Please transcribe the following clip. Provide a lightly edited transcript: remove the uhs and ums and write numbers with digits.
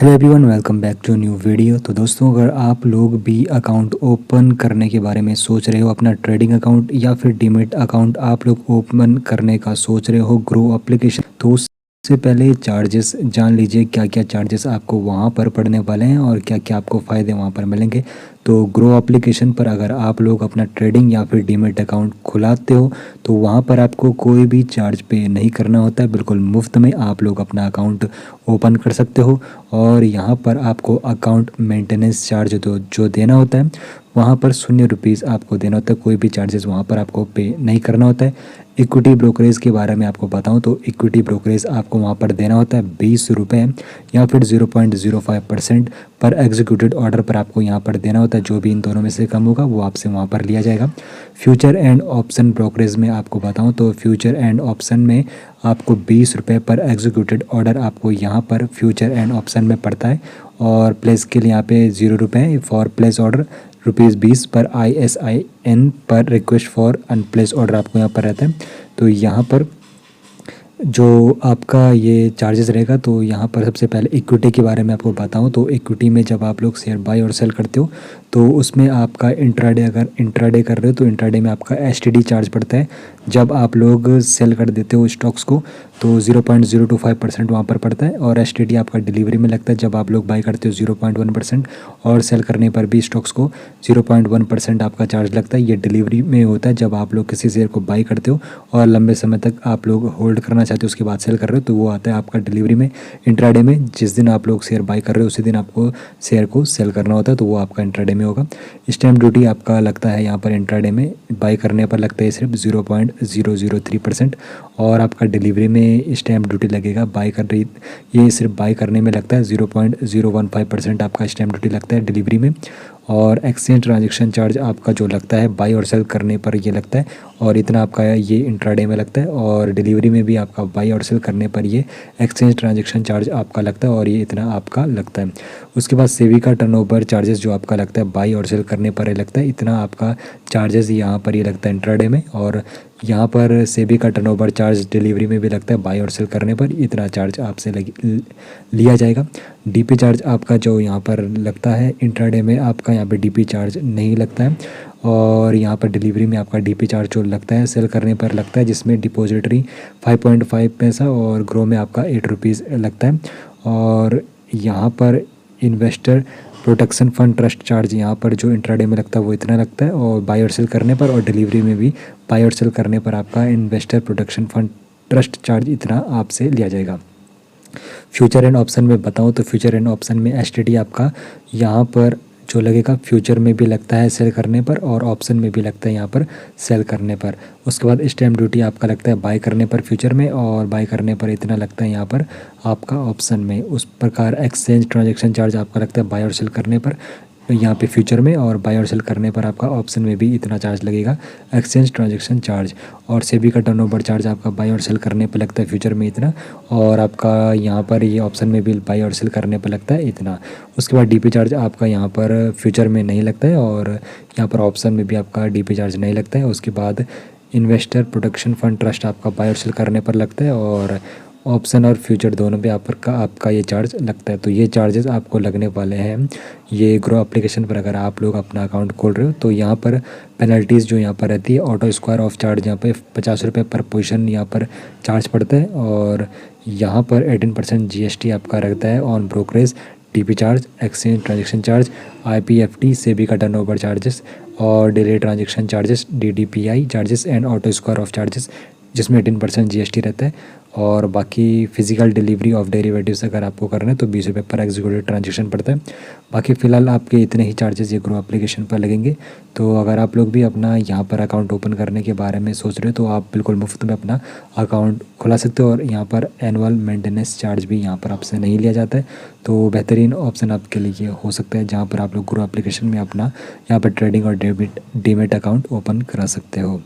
Hello everyone, welcome back to new video. तो दोस्तों, अगर आप लोग भी अकाउंट ओपन करने के बारे में सोच रहे हो, अपना ट्रेडिंग अकाउंट या फिर डीमैट अकाउंट आप लोग ओपन करने का सोच रहे हो ग्रो एप्लीकेशन, तो उससे पहले चार्जेस जान लीजिए। क्या क्या चार्जेस आपको वहाँ पर पड़ने वाले हैं और क्या क्या आपको फ़ायदे वहाँ पर मिलेंगे। तो ग्रो एप्लीकेशन पर अगर आप लोग अपना ट्रेडिंग या फिर डीमैट अकाउंट खुलाते हो तो वहाँ पर आपको कोई भी चार्ज पे नहीं करना होता है। बिल्कुल मुफ्त में आप लोग अपना अकाउंट ओपन कर सकते हो। और यहाँ पर आपको अकाउंट मेंटेनेंस चार्ज जो देना होता है वहाँ पर ₹0 आपको देना होता है। कोई भी चार्जेस वहाँ पर आपको पे नहीं करना होता है। इक्विटी ब्रोकरेज के बारे में आपको बताऊँ तो इक्विटी ब्रोकरेज आपको वहाँ पर देना होता है ₹20 या फिर 0.05% पर एग्जीक्यूटेड ऑर्डर पर आपको यहाँ पर देना होता है। जो भी इन दोनों में से कम होगा वो आपसे वहाँ पर लिया जाएगा। फ्यूचर एंड ऑप्शन ब्रोकरेज में आपको बताऊँ तो फ्यूचर एंड ऑप्शन में आपको ₹20 पर एग्जीक्यूटेड ऑर्डर आपको यहाँ पर फ्यूचर एंड ऑप्शन में पड़ता है। और प्लेस के लिए यहाँ पे ₹0 फॉर प्लेस ऑर्डर, ₹20 पर ISIN पर रिक्वेस्ट फॉर अनप्लेस ऑर्डर आपको यहाँ पर रहता है। तो यहाँ पर जो आपका ये चार्जेस रहेगा, तो यहाँ पर सबसे पहले इक्विटी के बारे में आपको बताऊँ तो इक्विटी में जब आप लोग शेयर बाय और सेल करते हो तो उसमें आपका इंट्राडे, अगर इंट्राडे कर रहे हो तो इंट्राडे में आपका STD चार्ज पड़ता है। जब आप लोग सेल कर देते हो स्टॉक्स को तो 0.025% वहाँ पर पड़ता है। और STD आपका डिलीवरी में लगता है। जब आप लोग बाई करते हो 0.1% और सेल करने पर भी स्टॉक्स को 0.1% आपका चार्ज लगता है। ये डिलीवरी में होता है जब आप लोग किसी शेयर को बाई करते हो और लंबे समय तक आप लोग होल्ड करना चाहते हो, उसके बाद सेल कर रहे हो तो वो आता है आपका डिलीवरी में, इंट्राडे में। जिस दिन आप लोग शेयर बाई कर रहे हो उसी दिन आपको शेयर को सेल करना होता है, तो वो आपका इंट्राडे में होगा। स्टैम्प ड्यूटी आपका लगता है यहाँ पर इंट्राडे में बाई करने पर लगता है सिर्फ 0.003%। और आपका डिलीवरी में स्टैम्प ड्यूटी लगेगा बाई कर रही, ये सिर्फ बाई करने में लगता है 0.015% आपका स्टैम्प ड्यूटी लगता है डिलीवरी में। और एक्सचेंज ट्रांजैक्शन चार्ज आपका जो लगता है बाई और सेल करने पर ये लगता है, और इतना आपका ये इंट्राडे में लगता है। और डिलीवरी में भी आपका बाई और सेल करने पर ये एक्सचेंज ट्रांजैक्शन चार्ज आपका लगता है और ये इतना आपका लगता है। उसके बाद सेबी का टर्नओवर चार्जेस जो आपका लगता है बाई और सेल करने पर ये लगता है, इतना आपका चार्जेस यहाँ पर ये लगता है इंट्राडे में। और यहाँ पर सेबी का टर्नओवर चार्ज डिलीवरी में भी लगता है, बाई और सेल करने पर इतना चार्ज आपसे लिया जाएगा। DP चार्ज आपका जो यहाँ पर लगता है इंट्राडे में, आपका यहाँ पे DP चार्ज नहीं लगता है। और यहाँ पर डिलीवरी में आपका DP चार्ज जो लगता है सेल करने पर लगता है, जिसमें डिपॉजिटरी 5.5 पैसा और ग्रो में आपका ₹8 लगता है। और यहाँ पर investor protection fund trust charge यहाँ पर जो इंट्राडे में लगता है वो इतना लगता है, और बाई और सेल करने पर और डिलीवरी में भी बाई और सेल करने पर आपका investor protection fund trust charge इतना आपसे लिया जाएगा। फ्यूचर एंड ऑप्शन में बताऊँ तो फ्यूचर एंड ऑप्शन में STD आपका यहाँ पर जो लगेगा फ्यूचर में भी लगता है सेल करने पर, और ऑप्शन में भी लगता है यहाँ पर सेल करने पर। उसके बाद स्टैम्प ड्यूटी आपका लगता है बाई करने पर फ्यूचर में, और बाई करने पर इतना लगता है यहाँ पर आपका ऑप्शन में। उस प्रकार एक्सचेंज ट्रांजैक्शन चार्ज आपका लगता है बाई और सेल करने पर यहाँ पे फ्यूचर में, और बाई और सेल करने पर आपका ऑप्शन में भी इतना चार्ज लगेगा, एक्सचेंज ट्रांजैक्शन चार्ज। और सेबी का टर्नओवर चार्ज आपका बाई और सेल करने पर लगता है फ्यूचर में इतना, और आपका यहाँ पर ये ऑप्शन में भी बाई और सेल करने पर लगता है इतना। उसके बाद DP चार्ज आपका यहाँ पर फ्यूचर में नहीं लगता है, और यहाँ पर ऑप्शन में भी आपका DP चार्ज नहीं लगता है। उसके बाद इन्वेस्टर प्रोटेक्शन फंड ट्रस्ट आपका बाई और सेल करने पर लगता है, और ऑप्शन और फ्यूचर दोनों पे आपका ये चार्ज लगता है। तो ये चार्जेस आपको लगने वाले हैं ये ग्रो एप्लीकेशन पर। अगर आप लोग अपना अकाउंट खोल रहे हो तो यहाँ पर पेनल्टीज़ जो यहाँ पर रहती है, ऑटो स्क्वायर ऑफ चार्ज यहाँ पे ₹50 पर पोजीशन यहाँ पर चार्ज पड़ता है। और यहाँ पर 18% GST आपका रहता है on brokerage, DP charge, exchange transaction charge, IPFT, SEBI का टर्नओवर चार्जेस और delay transaction charges, DDPI charges and auto square of charges, जिसमें 18% GST रहता है। और बाकी फिजिकल डिलीवरी ऑफ डेरिवेटिव्स अगर आपको करना है तो ₹20 पर एग्जीक्यूटिव ट्रांजैक्शन पड़ता है। बाकी फ़िलहाल आपके इतने ही चार्जेस ये ग्रो एप्लीकेशन पर लगेंगे। तो अगर आप लोग भी अपना यहाँ पर अकाउंट ओपन करने के बारे में सोच रहे हो तो आप बिल्कुल मुफ्त में अपना अकाउंट खुला सकते हो, और यहाँ पर एनुअल मेंटेनेंस चार्ज भी यहाँ पर आपसे नहीं लिया जाता है। तो बेहतरीन ऑप्शन आपके लिए हो सकता है जहाँ पर आप लोग ग्रो एप्लीकेशन में अपना यहाँ पर ट्रेडिंग और डीमैट अकाउंट ओपन करा सकते हो।